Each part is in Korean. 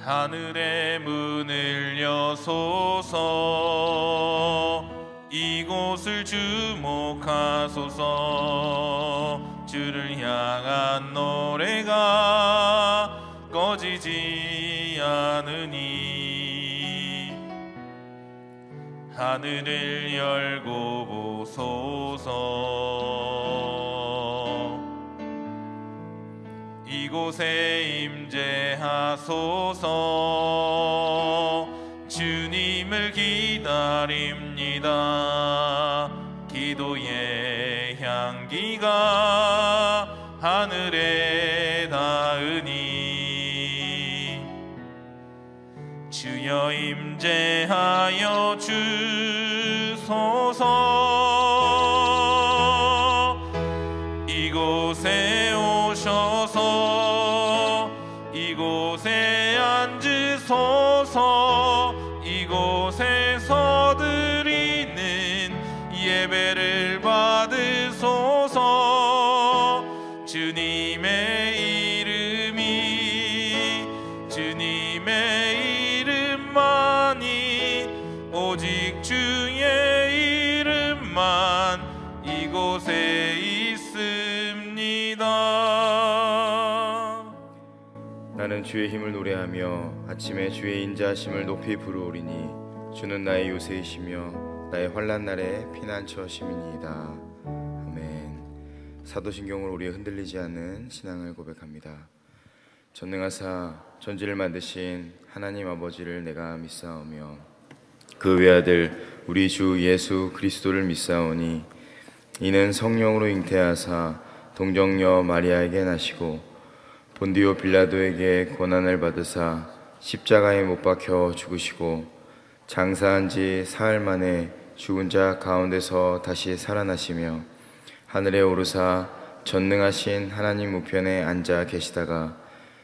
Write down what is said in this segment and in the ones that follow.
하늘의 문을 여소서. 이곳을 주목하소서. 주를 향한 노래가 꺼지지 않으니 하늘을 열고 보소서. 이곳에 임재하소서. 주님을 기다립니다. 기도의 향기가 하늘에 닿으니 주여 임재하여 주소서. 이곳에 오셔서 이곳에 앉으소서. 이곳에서 드리는 예배를 받으소서. 주님의 이름만이 오직 주의 이름만 이곳에 있습니다. 나는 주의 힘을 노래하며 아침에 주의 인자하심을 높이 부르오리니 주는 나의 요새이시며 나의 환난 날에 피난처심이니이다. 아멘. 사도신경으로 우리의 흔들리지 않는 신앙을 고백합니다. 전능하사 전지를 만드신 하나님 아버지를 내가 믿사오며 그 외아들 우리 주 예수 그리스도를 믿사오니 이는 성령으로 잉태하사 동정녀 마리아에게 나시고 본디오 빌라도에게 고난을 받으사 십자가에 못 박혀 죽으시고 장사한 지 사흘 만에 죽은 자 가운데서 다시 살아나시며 하늘에 오르사 전능하신 하나님 우편에 앉아 계시다가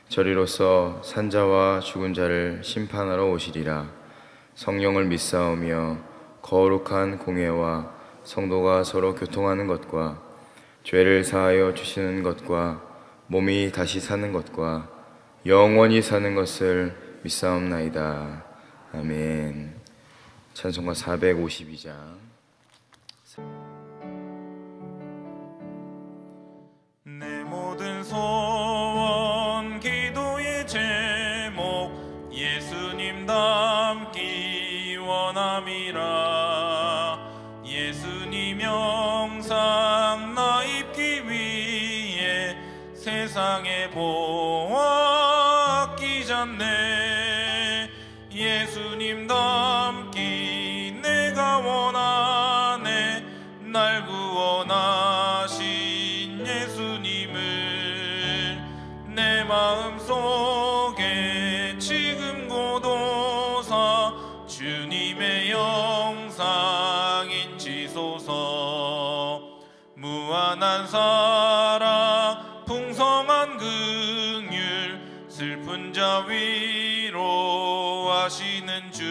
저리로서 산자와 죽은 자를 심판하러 오시리라. 성령을 믿사오며 거룩한 공회와 성도가 서로 교통하는 것과 죄를 사하여 주시는 것과 몸이 다시 사는 것과 영원히 사는 것을 믿사옵나이다. 아멘. 찬송가 452장. 내 모든 소원 기도의 제목 예수님 닮기 원함이라. 예수님 영상 나 입기 위해 세상에 보아 아끼잖네. 예수님 닮기 내가 원하네. 날 구원하신 예수님을 내 마음속에 지금 고도사 주님의 영상 인치소서. 무한한 사랑 풍성한 긍휼 슬픈 자 위로하시는 주.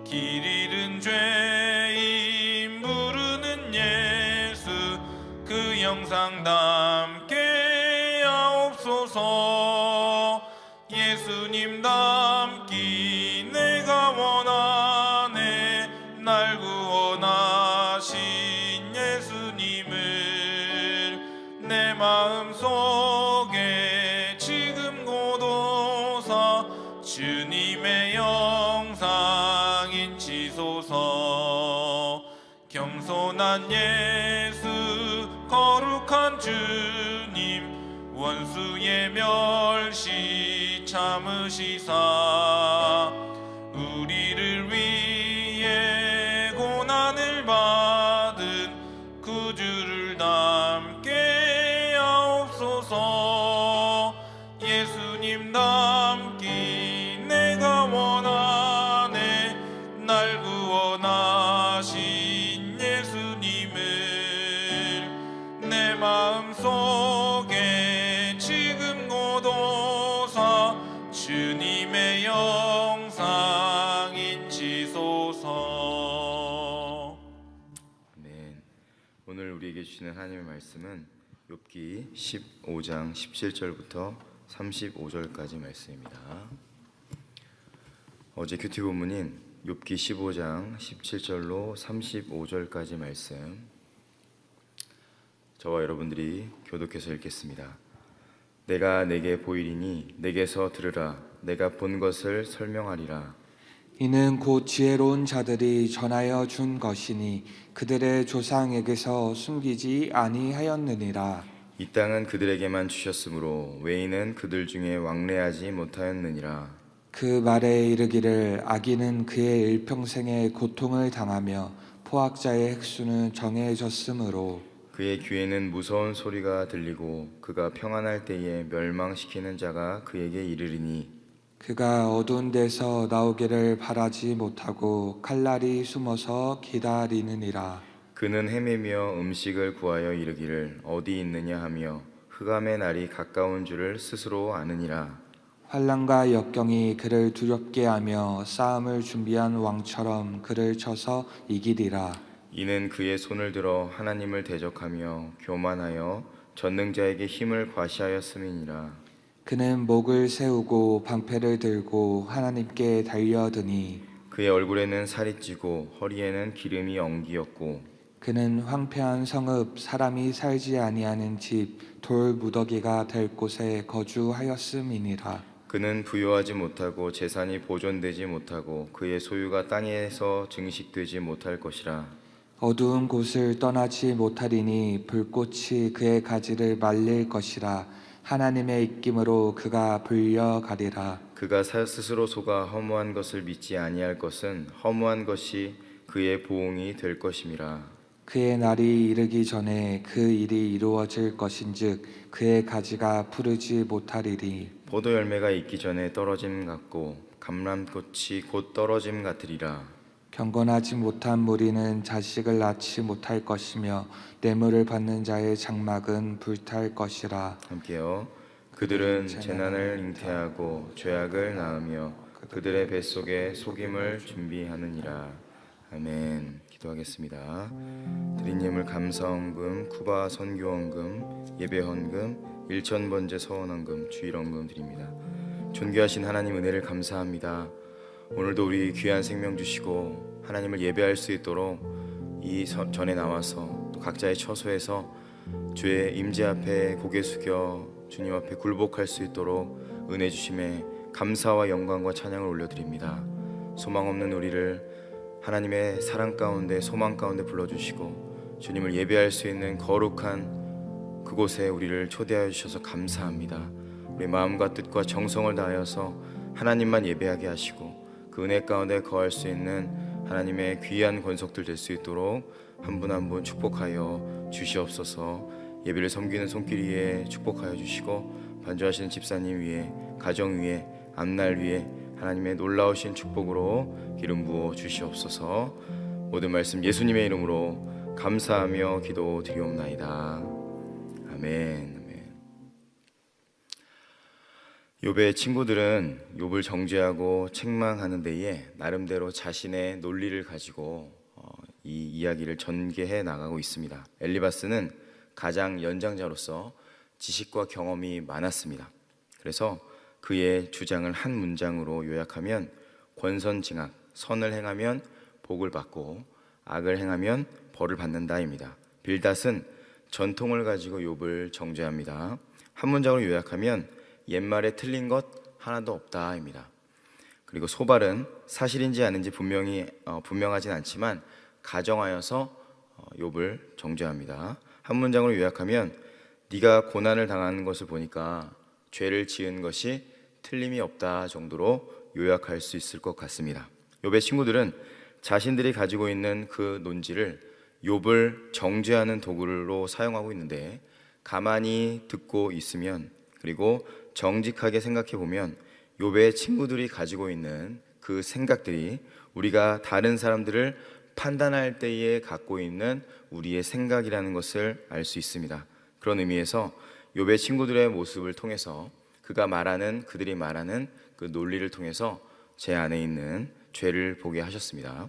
길 잃은 죄인 부르는 예수 그 영상 담게 하옵소서. 예수님 닮기 내가 원하네. 날 구원하신 예수님을 내 마음속에 지금 고도사 주님의 영상 인치소서. 겸손한 예수 거룩한 주님 원수의 멸시 참으시사 우리를 위해 고난을 받은 구주를 닮게 하옵소서. 예수님 닮기 내가 원하네. 날 구원하신 예수님을 내 마음속에 지금 고도사 주님의 영상 인치소서. 아멘. 오늘 우리에게 주시는 하나님의 말씀은 욥기 15장 17절부터 35절까지 말씀입니다. 어제 큐티 본문인 욥기 15장 17절로 35절까지 말씀, 저와 여러분들이 교독해서 읽겠습니다. 내가 내게 보이리니 내게서 들으라. 내가 본 것을 설명하리라. 이는 곧 지혜로운 자들이 전하여 준 것이니 그들의 조상에게서 숨기지 아니하였느니라. 이 땅은 그들에게만 주셨으므로 외인은 그들 중에 왕래하지 못하였느니라. 그 말에 이르기를 악인은 그의 일평생에 고통을 당하며 포악자의 핵수는 정해졌으므로 그의 귀에는 무서운 소리가 들리고 그가 평안할 때에 멸망시키는 자가 그에게 이르리니 그가 어두운 데서 나오기를 바라지 못하고 칼날이 숨어서 기다리느니라. 그는 헤매며 음식을 구하여 이르기를 어디 있느냐 하며 흑암의 날이 가까운 줄을 스스로 아느니라. 환난과 역경이 그를 두렵게 하며 싸움을 준비한 왕처럼 그를 쳐서 이기리라. 이는 그의 손을 들어 하나님을 대적하며 교만하여 전능자에게 힘을 과시하였음이니라. 그는 목을 세우고 방패를 들고 하나님께 달려드니 그의 얼굴에는 살이 찌고 허리에는 기름이 엉기었고 그는 황폐한 성읍 사람이 살지 아니하는 집 돌 무더기가 될 곳에 거주하였음이니라. 그는 부유하지 못하고 재산이 보존되지 못하고 그의 소유가 땅에서 증식되지 못할 것이라. 어두운 곳을 떠나지 못하리니 불꽃이 그의 가지를 말릴 것이라. 하나님의 입김으로 그가 불려가리라. 그가 스스로 속아 허무한 것을 믿지 아니할 것은 허무한 것이 그의 보응이 될 것임이라. 그의 날이 이르기 전에 그 일이 이루어질 것인즉 그의 가지가 푸르지 못하리리. 포도 열매가 익기 전에 떨어짐 같고 감람꽃이 곧 떨어짐 같으리라. 경건하지 못한 무리는 자식을 낳지 못할 것이며 뇌물을 받는 자의 장막은 불탈 것이라. 함께요. 그들은 재난을 잉태하고 죄악을 낳으며 그들의 뱃속에 속임을 준비하느니라. 아멘. 기도하겠습니다. 드린 예물 감사헌금, 쿠바 선교헌금, 예배헌금, 일천번제 서원헌금, 주일헌금 드립니다. 존귀하신 하나님 은혜를 감사합니다. 오늘도 우리 귀한 생명 주시고 하나님을 예배할 수 있도록 이 전에 나와서 또 각자의 처소에서 주의 임재 앞에 고개 숙여 주님 앞에 굴복할 수 있도록 은혜 주심에 감사와 영광과 찬양을 올려드립니다. 소망 없는 우리를 하나님의 사랑 가운데 소망 가운데 불러주시고 주님을 예배할 수 있는 거룩한 그곳에 우리를 초대하여 주셔서 감사합니다. 우리 마음과 뜻과 정성을 다하여서 하나님만 예배하게 하시고 그 은혜 가운데 거할 수 있는 하나님의 귀한 권속들 될 수 있도록 한 분 한 분 축복하여 주시옵소서. 예배를 섬기는 손길 위에 축복하여 주시고 반주하시는 집사님 위에 가정 위에 앞날 위에 하나님의 놀라우신 축복으로 기름 부어 주시옵소서. 모든 말씀 예수님의 이름으로 감사하며 기도드리옵나이다. 아멘. 욥의 친구들은 욥을 정죄하고 책망하는 데에 나름대로 자신의 논리를 가지고 이 이야기를 전개해 나가고 있습니다. 엘리바스는 가장 연장자로서 지식과 경험이 많았습니다. 그래서 그의 주장을 한 문장으로 요약하면 권선징악, 선을 행하면 복을 받고 악을 행하면 벌을 받는다입니다. 빌닷은 전통을 가지고 욥을 정죄합니다. 한 문장으로 요약하면 옛말에 틀린 것 하나도 없다입니다. 그리고 소발은 사실인지 아닌지 분명하진 않지만 가정하여서 욥을 정죄합니다. 한 문장으로 요약하면 네가 고난을 당하는 것을 보니까 죄를 지은 것이 틀림이 없다 정도로 요약할 수 있을 것 같습니다. 욥의 친구들은 자신들이 가지고 있는 그 논지를 욥을 정죄하는 도구로 사용하고 있는데 가만히 듣고 있으면 그리고 정직하게 생각해 보면 욥의 친구들이 가지고 있는 그 생각들이 우리가 다른 사람들을 판단할 때에 갖고 있는 우리의 생각이라는 것을 알 수 있습니다. 그런 의미에서 욥의 친구들의 모습을 통해서 그들이 말하는 그 논리를 통해서 제 안에 있는 죄를 보게 하셨습니다.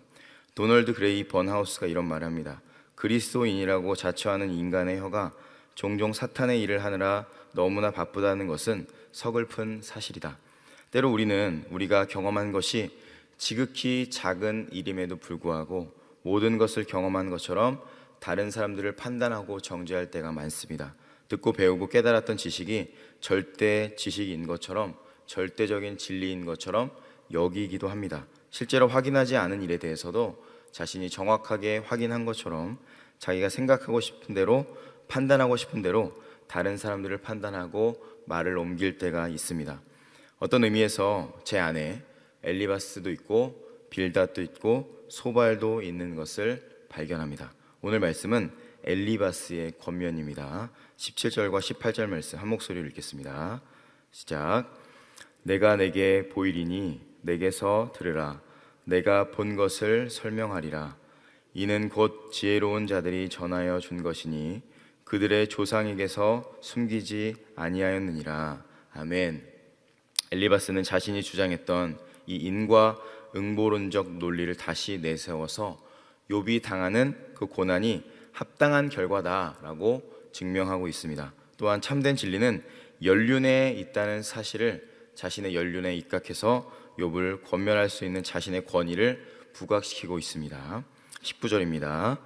도널드 그레이 번하우스가 이런 말을 합니다. 그리스도인이라고 자처하는 인간의 혀가 종종 사탄의 일을 하느라 너무나 바쁘다는 것은 서글픈 사실이다. 때로 우리는 우리가 경험한 것이 지극히 작은 일임에도 불구하고 모든 것을 경험한 것처럼 다른 사람들을 판단하고 정죄할 때가 많습니다. 듣고 배우고 깨달았던 지식이 절대 지식인 것처럼, 절대적인 진리인 것처럼 여기기도 합니다. 실제로 확인하지 않은 일에 대해서도 자신이 정확하게 확인한 것처럼 자기가 생각하고 싶은 대로, 판단하고 싶은 대로 다른 사람들을 판단하고 말을 옮길 때가 있습니다. 어떤 의미에서 제 안에 엘리바스도 있고 빌닷도 있고 소발도 있는 것을 발견합니다. 오늘 말씀은 엘리바스의 권면입니다. 17절과 18절 말씀 한 목소리로 읽겠습니다. 시작. 내가 내게 보이리니 내게서 들으라. 내가 본 것을 설명하리라. 이는 곧 지혜로운 자들이 전하여 준 것이니 그들의 조상에게서 숨기지 아니하였느니라. 아멘. 엘리바스는 자신이 주장했던 이 인과 응보론적 논리를 다시 내세워서 욥이 당하는 그 고난이 합당한 결과다라고 증명하고 있습니다. 또한 참된 진리는 연륜에 있다는 사실을 자신의 연륜에 입각해서 욥을 권면할 수 있는 자신의 권위를 부각시키고 있습니다. 19절입니다.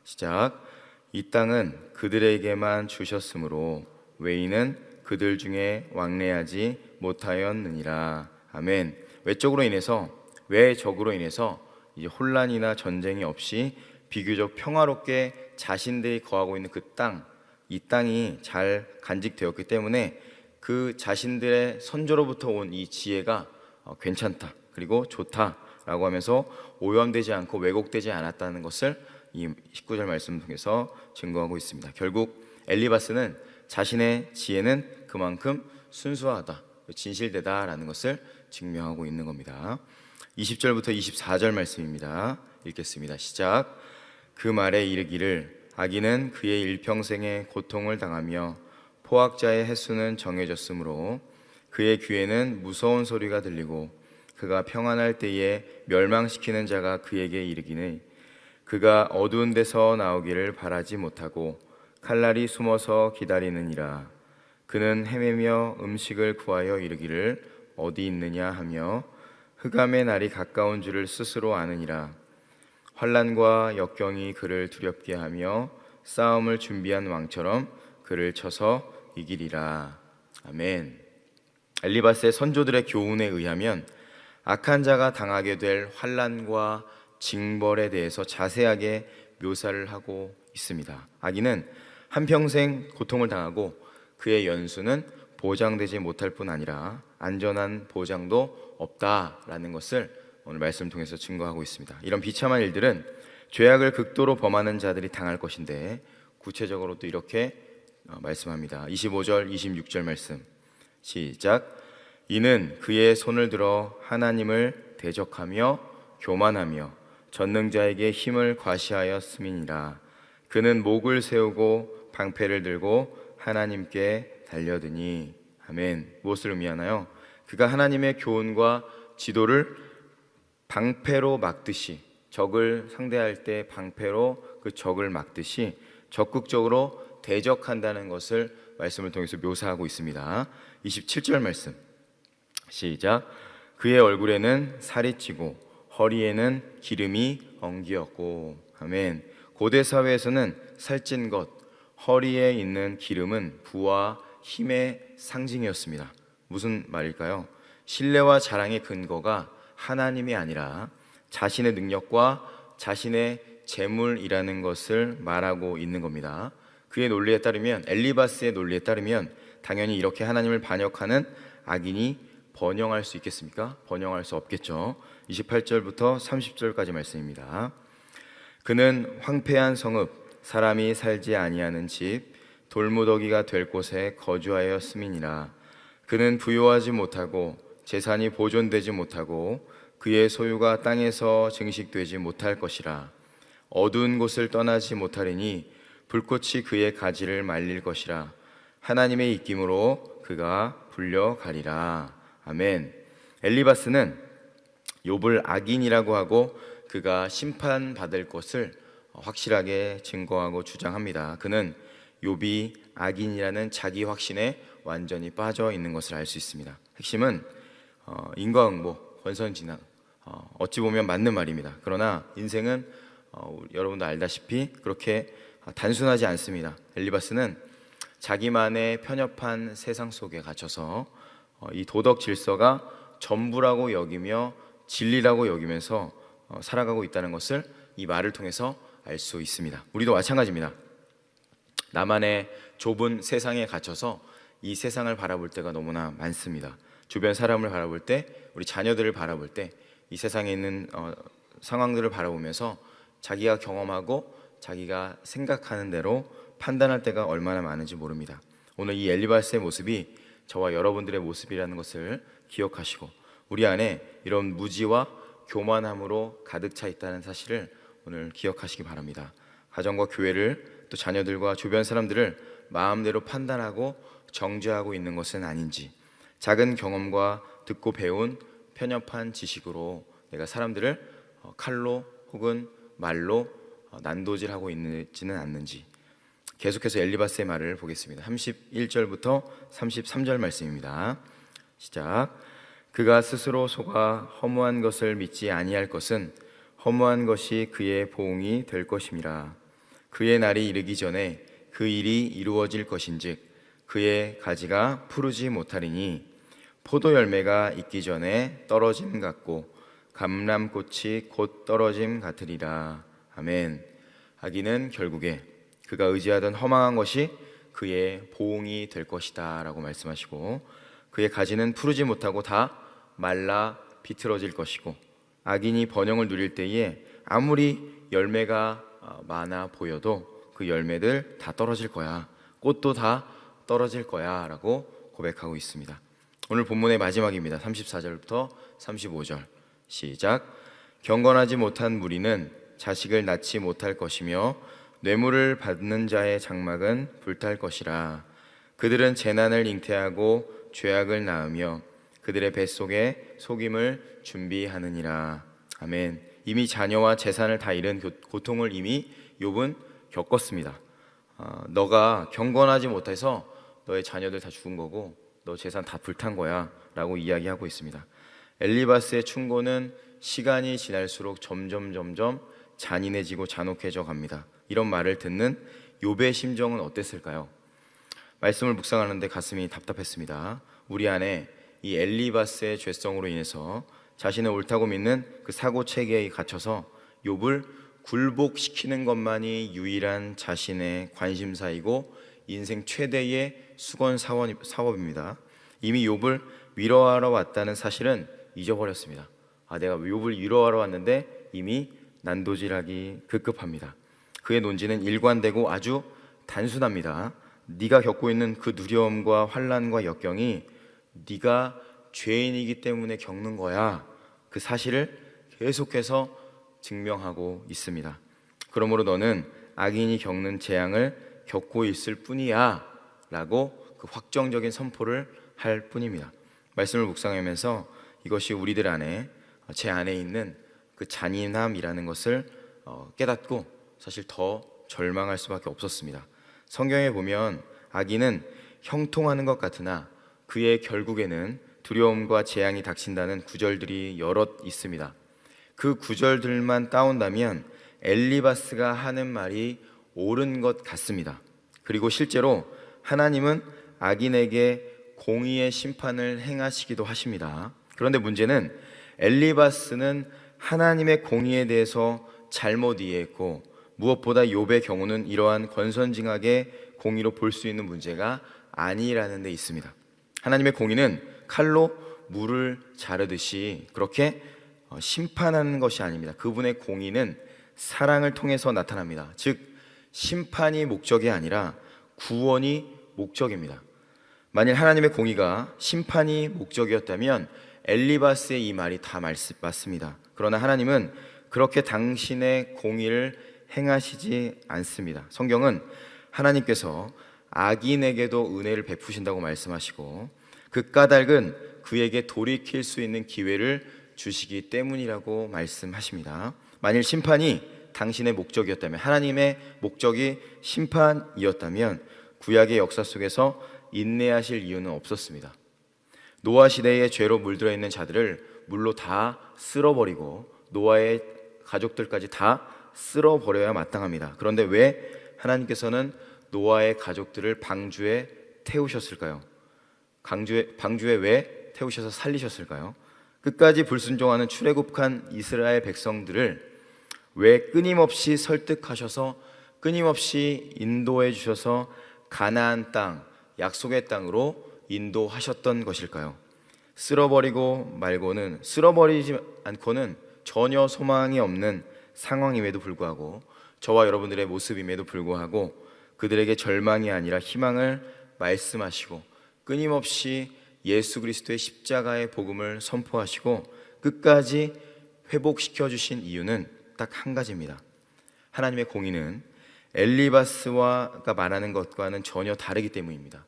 시작. 이 땅은 그들에게만 주셨으므로 외인은 그들 중에 왕래하지 못하였느니라. 아멘. 외적으로 인해서, 외적으로 인해서 이제 혼란이나 전쟁이 없이 비교적 평화롭게 자신들이 거하고 있는 그 땅, 이 땅이 잘 간직되었기 때문에 그 자신들의 선조로부터 온 이 지혜가 괜찮다, 그리고 좋다라고 하면서 오염되지 않고 왜곡되지 않았다는 것을 이 19절 말씀 통해서 증거하고 있습니다. 결국 엘리바스는 자신의 지혜는 그만큼 순수하다, 진실되다라는 것을 증명하고 있는 겁니다. 20절부터 24절 말씀입니다. 읽겠습니다. 시작. 그 말에 이르기를 악인은 그의 일평생의 고통을 당하며 포악자의 횟수는 정해졌으므로 그의 귀에는 무서운 소리가 들리고 그가 평안할 때에 멸망시키는 자가 그에게 이르기는 그가 어두운 데서 나오기를 바라지 못하고 칼날이 숨어서 기다리느니라. 그는 헤매며 음식을 구하여 이르기를 어디 있느냐 하며 흑암의 날이 가까운 줄을 스스로 아느니라. 환난과 역경이 그를 두렵게 하며 싸움을 준비한 왕처럼 그를 쳐서 이기리라. 아멘. 엘리바스의 선조들의 교훈에 의하면 악한 자가 당하게 될 환난과 징벌에 대해서 자세하게 묘사를 하고 있습니다. 악인은 한평생 고통을 당하고 그의 연수는 보장되지 못할 뿐 아니라 안전한 보장도 없다라는 것을 오늘 말씀을 통해서 증거하고 있습니다. 이런 비참한 일들은 죄악을 극도로 범하는 자들이 당할 것인데 구체적으로 또 이렇게 말씀합니다. 25절, 26절 말씀 시작. 이는 그의 손을 들어 하나님을 대적하며 교만하며 전능자에게 힘을 과시하였음이니라. 그는 목을 세우고 방패를 들고 하나님께 달려드니. 아멘. 무엇을 의미하나요? 그가 하나님의 교훈과 지도를 방패로 막듯이, 적을 상대할 때 방패로 그 적을 막듯이 적극적으로 대적한다는 것을 말씀을 통해서 묘사하고 있습니다. 27절 말씀 시작. 그의 얼굴에는 살이 찌고 허리에는 기름이 엉기었고. 아멘. 고대 사회에서는 살찐 것, 허리에 있는 기름은 부와 힘의 상징이었습니다. 무슨 말일까요? 신뢰와 자랑의 근거가 하나님이 아니라 자신의 능력과 자신의 재물이라는 것을 말하고 있는 겁니다. 그의 논리에 따르면, 엘리바스의 논리에 따르면 당연히 이렇게 하나님을 반역하는 악인이 번영할 수 있겠습니까? 번영할 수 없겠죠. 28절부터 30절까지 말씀입니다. 그는 황폐한 성읍, 사람이 살지 아니하는 집, 돌무더기가 될 곳에 거주하였음이니라. 그는 부요하지 못하고 재산이 보존되지 못하고 그의 소유가 땅에서 증식되지 못할 것이라. 어두운 곳을 떠나지 못하리니 불꽃이 그의 가지를 말릴 것이라. 하나님의 입김으로 그가 불려가리라. 아멘. 엘리바스는 욥을 악인이라고 하고 그가 심판받을 것을 확실하게 증거하고 주장합니다. 그는 욥이 악인이라는 자기 확신에 완전히 빠져 있는 것을 알 수 있습니다. 핵심은 인과응보, 권선징악, 어찌 보면 맞는 말입니다. 그러나 인생은 여러분도 알다시피 그렇게 단순하지 않습니다. 엘리바스는 자기만의 편협한 세상 속에 갇혀서 이 도덕 질서가 전부라고 여기며 진리라고 여기면서 살아가고 있다는 것을 이 말을 통해서 알 수 있습니다. 우리도 마찬가지입니다. 나만의 좁은 세상에 갇혀서 이 세상을 바라볼 때가 너무나 많습니다. 주변 사람을 바라볼 때, 우리 자녀들을 바라볼 때, 이 세상에 있는 상황들을 바라보면서 자기가 경험하고 자기가 생각하는 대로 판단할 때가 얼마나 많은지 모릅니다. 오늘 이 엘리바스의 모습이 저와 여러분들의 모습이라는 것을 기억하시고 우리 안에 이런 무지와 교만함으로 가득 차 있다는 사실을 오늘 기억하시기 바랍니다. 가정과 교회를 또 자녀들과 주변 사람들을 마음대로 판단하고 정죄하고 있는 것은 아닌지, 작은 경험과 듣고 배운 편협한 지식으로 내가 사람들을 칼로 혹은 말로 난도질하고 있지는 않는지, 계속해서 엘리바스의 말을 보겠습니다. 31절부터 33절 말씀입니다. 시작. 그가 스스로 속아 허무한 것을 믿지 아니할 것은 허무한 것이 그의 보응이 될 것임이라. 그의 날이 이르기 전에 그 일이 이루어질 것인즉 그의 가지가 푸르지 못하리니 포도 열매가 있기 전에 떨어짐 같고 감람꽃이 곧 떨어짐 같으리라. 아멘. 아기는 결국에 그가 의지하던 허망한 것이 그의 보응이 될 것이다 라고 말씀하시고, 그의 가지는 푸르지 못하고 다 말라 비틀어질 것이고, 악인이 번영을 누릴 때에 아무리 열매가 많아 보여도 그 열매들 다 떨어질 거야, 꽃도 다 떨어질 거야 라고 고백하고 있습니다. 오늘 본문의 마지막입니다. 34절부터 35절 시작. 경건하지 못한 무리는 자식을 낳지 못할 것이며 뇌물을 받는 자의 장막은 불탈 것이라. 그들은 재난을 잉태하고 죄악을 낳으며 그들의 뱃속에 속임을 준비하느니라. 아멘. 이미 자녀와 재산을 다 잃은 고통을 이미 욥은 겪었습니다. 너가 경건하지 못해서 너의 자녀들 다 죽은 거고 너 재산 다 불탄 거야 라고 이야기하고 있습니다. 엘리바스의 충고는 시간이 지날수록 점점 잔인해지고 잔혹해져 갑니다. 이런 말을 듣는 욥의 심정은 어땠을까요? 말씀을 묵상하는데 가슴이 답답했습니다. 우리 안에 이 엘리바스의 죄성으로 인해서 자신을 옳다고 믿는 그 사고 체계에 갇혀서 욥을 굴복시키는 것만이 유일한 자신의 관심사이고 인생 최대의 수건 사업입니다. 이미 욥을 위로하러 왔다는 사실은 잊어버렸습니다. 내가 욥을 위로하러 왔는데 이미 난도질하기 급급합니다. 그의 논지는 일관되고 아주 단순합니다. 네가 겪고 있는 그 두려움과 환난과 역경이 네가 죄인이기 때문에 겪는 거야, 그 사실을 계속해서 증명하고 있습니다. 그러므로 너는 악인이 겪는 재앙을 겪고 있을 뿐이야 라고 그 확정적인 선포를 할 뿐입니다. 말씀을 묵상하면서 이것이 우리들 안에, 제 안에 있는 그 잔인함이라는 것을 깨닫고 사실 더 절망할 수밖에 없었습니다. 성경에 보면 악인은 형통하는 것 같으나 그의 결국에는 두려움과 재앙이 닥친다는 구절들이 여럿 있습니다. 그 구절들만 따온다면 엘리바스가 하는 말이 옳은 것 같습니다. 그리고 실제로 하나님은 악인에게 공의의 심판을 행하시기도 하십니다. 그런데 문제는 엘리바스는 하나님의 공의에 대해서 잘못 이해했고, 무엇보다 욥의 경우는 이러한 권선징악의 공의로 볼 수 있는 문제가 아니라는 데 있습니다. 하나님의 공의는 칼로 물을 자르듯이 그렇게 심판하는 것이 아닙니다. 그분의 공의는 사랑을 통해서 나타납니다. 즉 심판이 목적이 아니라 구원이 목적입니다. 만일 하나님의 공의가 심판이 목적이었다면 엘리바스의 이 말이 다 맞습니다. 그러나 하나님은 그렇게 당신의 공의를 행하시지 않습니다. 성경은 하나님께서 악인에게도 은혜를 베푸신다고 말씀하시고 그 까닭은 그에게 돌이킬 수 있는 기회를 주시기 때문이라고 말씀하십니다. 만일 심판이 당신의 목적이었다면, 하나님의 목적이 심판이었다면 구약의 역사 속에서 인내하실 이유는 없었습니다. 노아 시대에 죄로 물들어 있는 자들을 물로 다 쓸어버리고 노아의 가족들까지 다 쓸어버려야 마땅합니다. 그런데 왜 하나님께서는 노아의 가족들을 방주에 태우셨을까요? 방주에 왜 태우셔서 살리셨을까요? 끝까지 불순종하는 출애굽한 이스라엘 백성들을 왜 끊임없이 설득하셔서 끊임없이 인도해 주셔서 가나안 땅, 약속의 땅으로 인도하셨던 것일까요? 쓸어버리지 않고는 전혀 소망이 없는 상황임에도 불구하고, 저와 여러분들의 모습임에도 불구하고 그들에게 절망이 아니라 희망을 말씀하시고 끊임없이 예수 그리스도의 십자가의 복음을 선포하시고 끝까지 회복시켜 주신 이유는 딱 한 가지입니다. 하나님의 공의는 엘리바스가 말하는 것과는 전혀 다르기 때문입니다.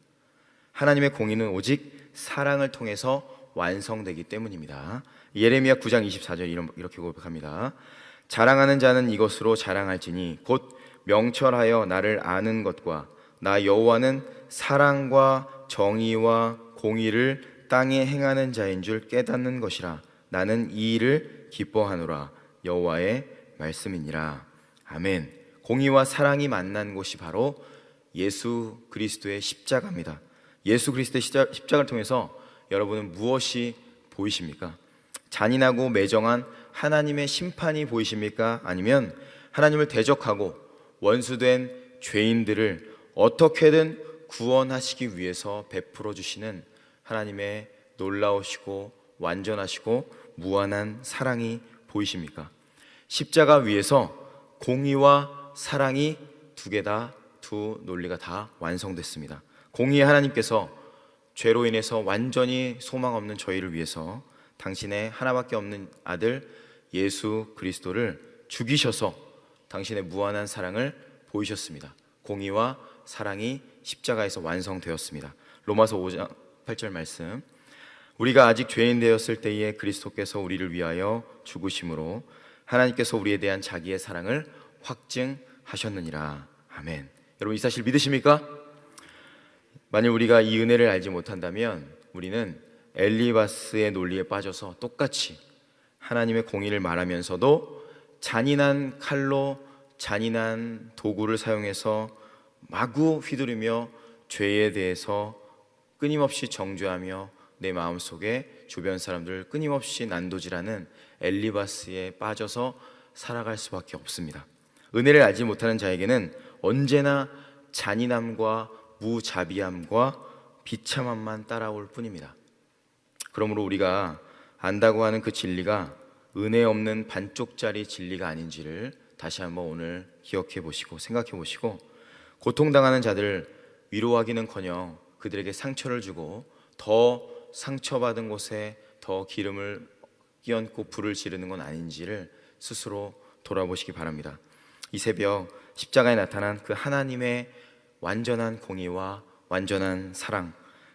하나님의 공의는 오직 사랑을 통해서 완성되기 때문입니다. 예레미야 9장 24절 이렇게 고백합니다. 자랑하는 자는 이것으로 자랑할지니 곧 명철하여 나를 아는 것과 나 여호와는 사랑과 정의와 공의를 땅에 행하는 자인 줄 깨닫는 것이라. 나는 이 일을 기뻐하노라. 여호와의 말씀이니라. 아멘. 공의와 사랑이 만난 곳이 바로 예수 그리스도의 십자가입니다. 예수 그리스도의 십자가를 통해서 여러분은 무엇이 보이십니까? 잔인하고 매정한 하나님의 심판이 보이십니까? 아니면 하나님을 대적하고 원수된 죄인들을 어떻게든 구원하시기 위해서 베풀어 주시는 하나님의 놀라우시고 완전하시고 무한한 사랑이 보이십니까? 십자가 위에서 공의와 사랑이 두 논리가 다 완성됐습니다. 공의의 하나님께서 죄로 인해서 완전히 소망 없는 저희를 위해서 당신의 하나밖에 없는 아들 예수 그리스도를 죽이셔서 당신의 무한한 사랑을 보이셨습니다. 공의와 사랑이 십자가에서 완성되었습니다. 로마서 5장 8절 말씀, 우리가 아직 죄인 되었을 때에 그리스도께서 우리를 위하여 죽으심으로 하나님께서 우리에 대한 자기의 사랑을 확증하셨느니라. 아멘. 여러분 이 사실 믿으십니까? 만일 우리가 이 은혜를 알지 못한다면 우리는 엘리바스의 논리에 빠져서 똑같이 하나님의 공의를 말하면서도 잔인한 칼로 잔인한 도구를 사용해서 마구 휘두르며 죄에 대해서 끊임없이 정죄하며 내 마음속에 주변 사람들을 끊임없이 난도질하는 엘리바스에 빠져서 살아갈 수밖에 없습니다. 은혜를 알지 못하는 자에게는 언제나 잔인함과 무자비함과 비참함만 따라올 뿐입니다. 그러므로 우리가 안다고 하는 그 진리가 은혜 없는 반쪽짜리 진리가 아닌지를 다시 한번 오늘 기억해 보시고 생각해 보시고, 고통당하는 자들을 위로하기는커녕 그들에게 상처를 주고 더 상처받은 곳에 더 기름을 끼얹고 불을 지르는 건 아닌지를 스스로 돌아보시기 바랍니다. 이 새벽 십자가에 나타난 그 하나님의 완전한 공의와 완전한 사랑,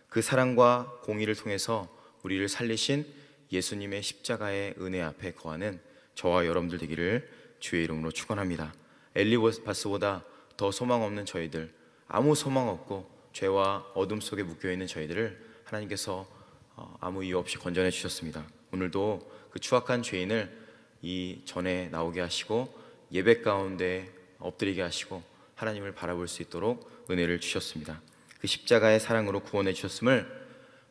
그 사랑과 공의를 통해서 우리를 살리신 예수님의 십자가의 은혜 앞에 거하는 저와 여러분들 되기를 주의 이름으로 축원합니다. 엘리바스보다 더 소망 없는 저희들, 아무 소망 없고 죄와 어둠 속에 묶여있는 저희들을 하나님께서 아무 이유 없이 건져내 주셨습니다. 오늘도 그 추악한 죄인을 이 전에 나오게 하시고 예배 가운데 엎드리게 하시고 하나님을 바라볼 수 있도록 은혜를 주셨습니다. 그 십자가의 사랑으로 구원해 주셨음을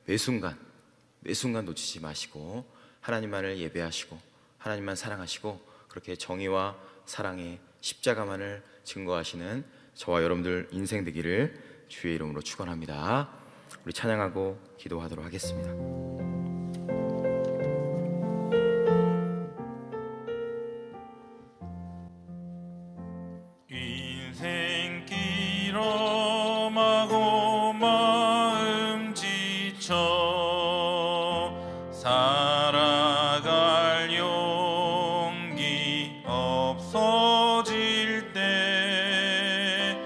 매순간 놓치지 마시고 하나님만을 예배하시고 하나님만 사랑하시고 그렇게 정의와 사랑의 십자가만을 증거하시는 저와 여러분들 인생 되기를 주의 이름으로 축원합니다. 우리 찬양하고 기도하도록 하겠습니다. 인생길 험하고 마음 지쳐 살아갈 용기 없어질 때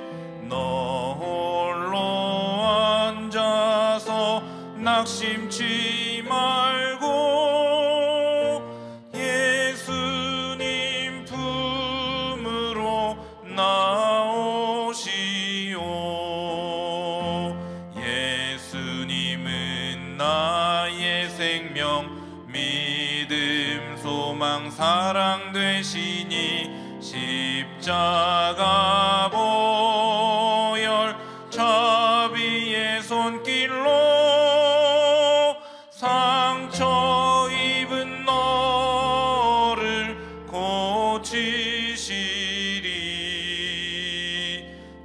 너 홀로 앉아서 낙심치 소망 사랑 되시니 십자가 보혈 자비의 손길로 상처 입은 너를 고치시리.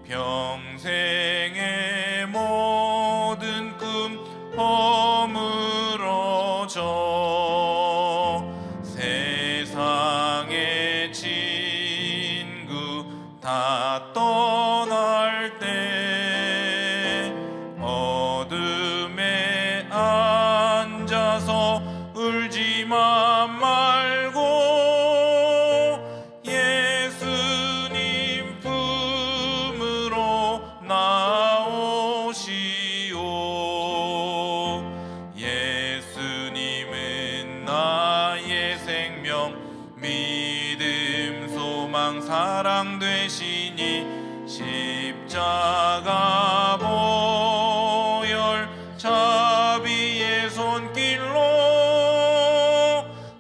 평생의 모든 꿈 허물어져 세상의 친구 다 떠날 때 어둠에 앉아서 울지만 말고 예수님 품으로 나오시오. 예수님은 나의 생명 믿음 소망 사랑 되시니 십자가 보혈 자비의 손길로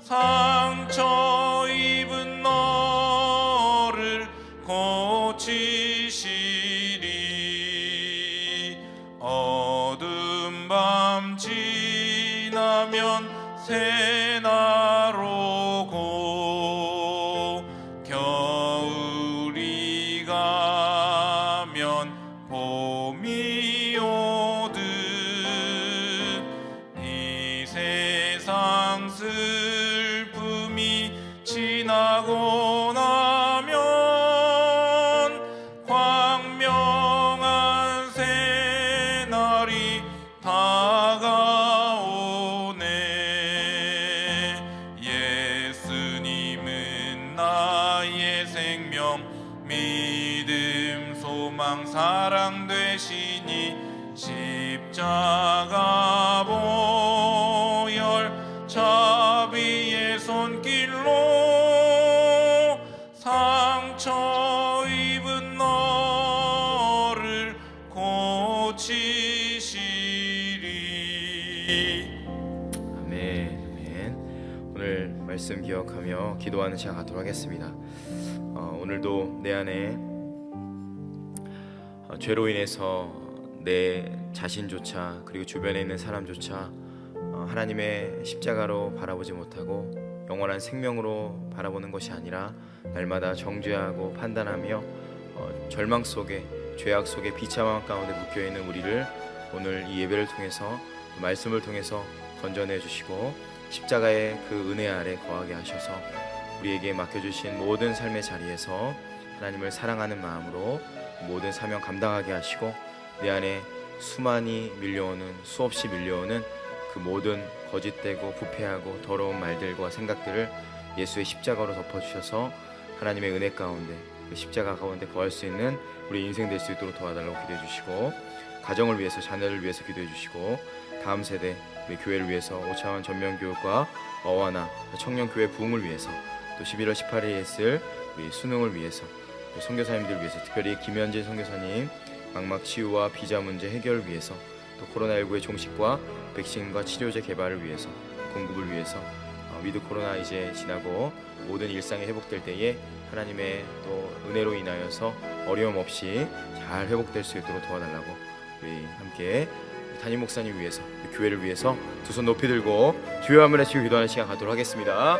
상처 입은 너를 고치시리. 어두운 밤 지나면 새날 오고 겨울이 가면 봄이 오듯 이 세상 슬픔이 지나고 나면 광명한 새날이 다가오네. 예수님은 나의 생명 믿음 소망 사랑 되시니 십자가 보혈 자비의 손길로 상처 입은 너를 고치시리. 아멘, 아멘. 오늘 말씀 기억하며 기도하는 시간 갖도록 하겠습니다. 오늘도 내 안에 죄로 인해서 내 자신조차 그리고 주변에 있는 사람조차 하나님의 십자가로 바라보지 못하고 영원한 생명으로 바라보는 것이 아니라 날마다 정죄하고 판단하며 절망 속에 죄악 속에 비참함 가운데 묶여있는 우리를 오늘 이 예배를 통해서 말씀을 통해서 건져내 주시고 십자가의 그 은혜 아래 거하게 하셔서 우리에게 맡겨주신 모든 삶의 자리에서 하나님을 사랑하는 마음으로 모든 사명 감당하게 하시고 내 안에 수많이 밀려오는 수없이 밀려오는 그 모든 거짓되고 부패하고 더러운 말들과 생각들을 예수의 십자가로 덮어주셔서 하나님의 은혜 가운데 그 십자가 가운데 거할 수 있는 우리 인생 될 수 있도록 도와달라고 기도해 주시고 가정을 위해서 자녀를 위해서 기도해 주시고 다음 세대 우리 교회를 위해서 5차원 전면교육과 어와나 청년교회 부흥을 위해서 또 11월 18일에 있을 우리 수능을 위해서 또 선교사님들 위해서 특별히 김현진 선교사님 망막 치유와 비자 문제 해결을 위해서 또 코로나19의 종식과 백신과 치료제 개발을 위해서 공급을 위해서 위드 코로나 이제 지나고 모든 일상이 회복될 때에 하나님의 또 은혜로 인하여서 어려움 없이 잘 회복될 수 있도록 도와달라고 우리 함께 담임 목사님 위해서 교회를 위해서 두 손 높이 들고 주여 한번 외치고 기도하는 시간 갖도록 하겠습니다.